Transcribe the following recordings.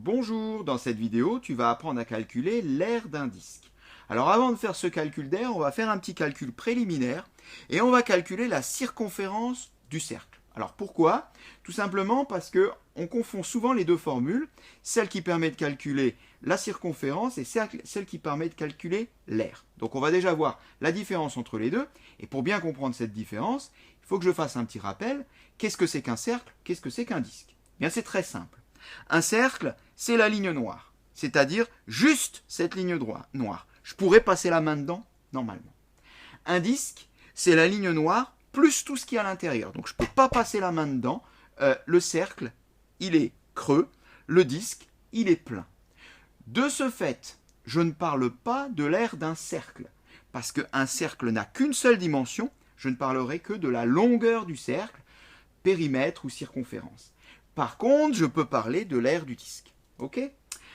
Bonjour, dans cette vidéo, tu vas apprendre à calculer l'aire d'un disque. Alors avant de faire ce calcul d'aire, on va faire un petit calcul préliminaire et on va calculer la circonférence du cercle. Alors pourquoi? Tout simplement parce que on confond souvent les deux formules, celle qui permet de calculer la circonférence et celle qui permet de calculer l'aire. Donc on va déjà voir la différence entre les deux, et pour bien comprendre cette différence, il faut que je fasse un petit rappel. Qu'est-ce que c'est qu'un cercle? Qu'est-ce que c'est qu'un disque? Bien, c'est très simple. Un cercle, c'est la ligne noire, c'est-à-dire juste cette ligne noire. Je pourrais passer la main dedans, normalement. Un disque, c'est la ligne noire plus tout ce qui est à l'intérieur. Donc je ne peux pas passer la main dedans. Le cercle, il est creux. Le disque, il est plein. De ce fait, je ne parle pas de l'aire d'un cercle. Parce qu'un cercle n'a qu'une seule dimension. Je ne parlerai que de la longueur du cercle, périmètre ou circonférence. Par contre, je peux parler de l'aire du disque. Ok?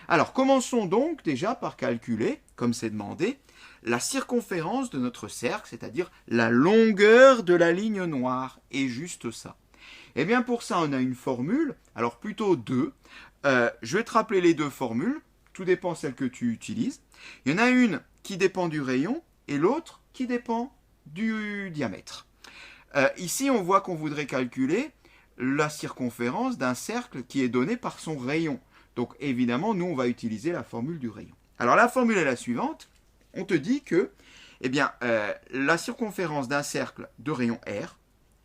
Alors, commençons donc déjà par calculer, comme c'est demandé, la circonférence de notre cercle, c'est-à-dire la longueur de la ligne noire, et juste ça. Et bien pour ça, on a une formule, alors plutôt deux. Je vais te rappeler les deux formules, tout dépend de celle que tu utilises. Il y en a une qui dépend du rayon, et l'autre qui dépend du diamètre. Ici, on voit qu'on voudrait calculer la circonférence d'un cercle qui est donné par son rayon. Donc évidemment, nous, on va utiliser la formule du rayon. Alors la formule est la suivante. On te dit que la circonférence d'un cercle de rayon R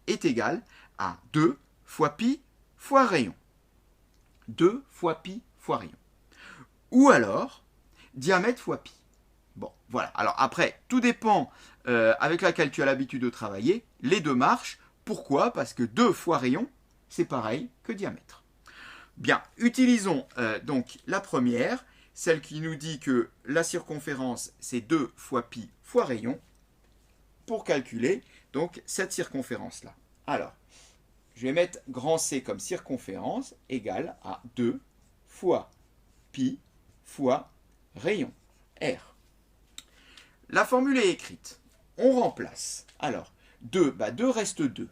est égale à 2 fois pi fois rayon. 2 fois pi fois rayon. Ou alors, diamètre fois pi. Bon, voilà. Alors après, tout dépend avec laquelle tu as l'habitude de travailler. Les deux marchent. Pourquoi? Parce que 2 fois rayon, c'est pareil que diamètre. Bien, utilisons donc la première, celle qui nous dit que la circonférence, c'est 2 fois pi fois rayon, pour calculer donc cette circonférence-là. Alors, je vais mettre grand C comme circonférence égale à 2 fois pi fois rayon, R. La formule est écrite. On remplace. Alors, 2, 2 reste 2.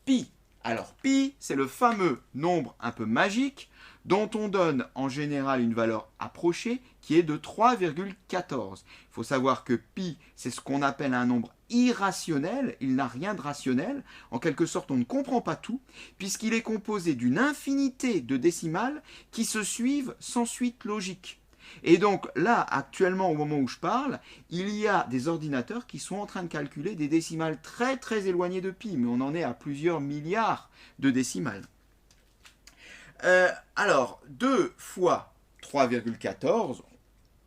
Pi. Alors, pi, c'est le fameux nombre un peu magique dont on donne en général une valeur approchée qui est de 3,14. Il faut savoir que pi, c'est ce qu'on appelle un nombre irrationnel. Il n'a rien de rationnel. En quelque sorte, on ne comprend pas tout, puisqu'il est composé d'une infinité de décimales qui se suivent sans suite logique. Et donc là, actuellement, au moment où je parle, il y a des ordinateurs qui sont en train de calculer des décimales très très éloignées de pi, mais on en est à plusieurs milliards de décimales. Alors, 2 fois 3,14,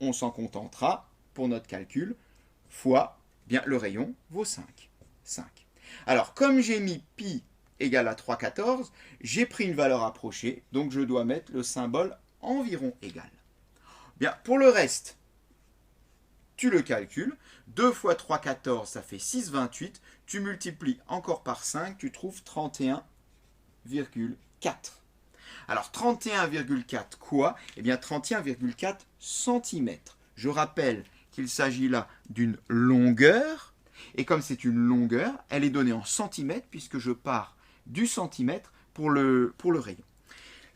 on s'en contentera pour notre calcul, fois, bien le rayon vaut 5. 5. Alors, comme j'ai mis pi égale à 3,14, j'ai pris une valeur approchée, donc je dois mettre le symbole environ égal. Bien, pour le reste, tu le calcules. 2 fois 3,14, ça fait 6,28. Tu multiplies encore par 5, tu trouves 31,4. Alors, 31,4 quoi? Eh bien, 31,4 cm. Je rappelle qu'il s'agit là d'une longueur. Et comme c'est une longueur, elle est donnée en centimètres, puisque je pars du centimètre pour le rayon.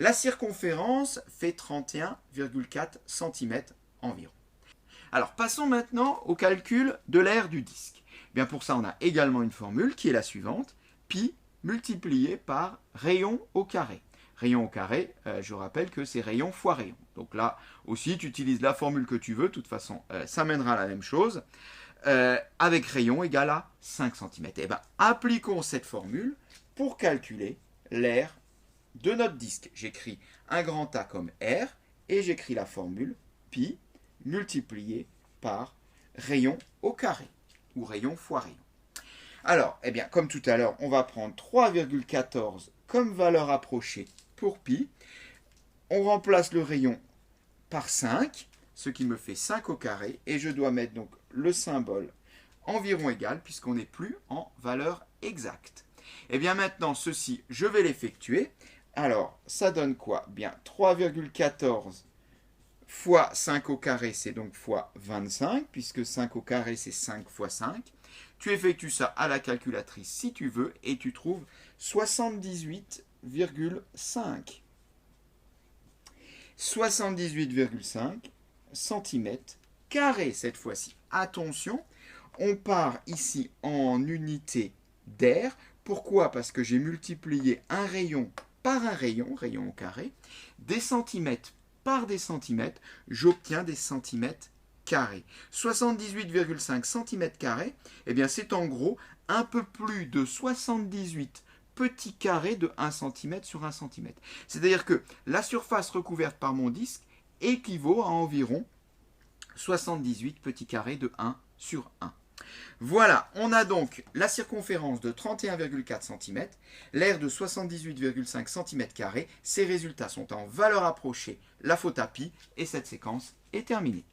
La circonférence fait 31,4 cm environ. Alors, passons maintenant au calcul de l'aire du disque. Bien, pour ça, on a également une formule qui est la suivante. Pi multiplié par rayon au carré. Rayon au carré, je rappelle que c'est rayon fois rayon. Donc là aussi, tu utilises la formule que tu veux. De toute façon, ça mènera à la même chose. Avec rayon égal à 5 cm. Et bien, appliquons cette formule pour calculer l'aire de notre disque. J'écris un grand A comme R et j'écris la formule pi multiplié par rayon au carré ou rayon fois rayon. Alors, eh bien, comme tout à l'heure, on va prendre 3,14 comme valeur approchée pour pi. On remplace le rayon par 5, ce qui me fait 5 au carré, et je dois mettre donc le symbole environ égal puisqu'on n'est plus en valeur exacte. Et bien maintenant, ceci, je vais l'effectuer. Alors, ça donne quoi? Bien, 3,14 fois 5 au carré, c'est donc fois 25, puisque 5 au carré, c'est 5 fois 5. Tu effectues ça à la calculatrice si tu veux, et tu trouves 78,5. 78,5 cm² cette fois-ci. Attention, on part ici en unité d'air. Pourquoi? Parce que j'ai multiplié un rayon par un rayon, rayon au carré, des centimètres par des centimètres, j'obtiens des centimètres carrés. 78,5 cm², eh bien c'est en gros un peu plus de 78 petits carrés de 1 cm sur 1 cm. C'est-à-dire que la surface recouverte par mon disque équivaut à environ 78 petits carrés de 1 sur 1. Voilà, on a donc la circonférence de 31,4 cm, l'aire de 78,5 cm². Ces résultats sont en valeur approchée, la faute à pi, et cette séquence est terminée.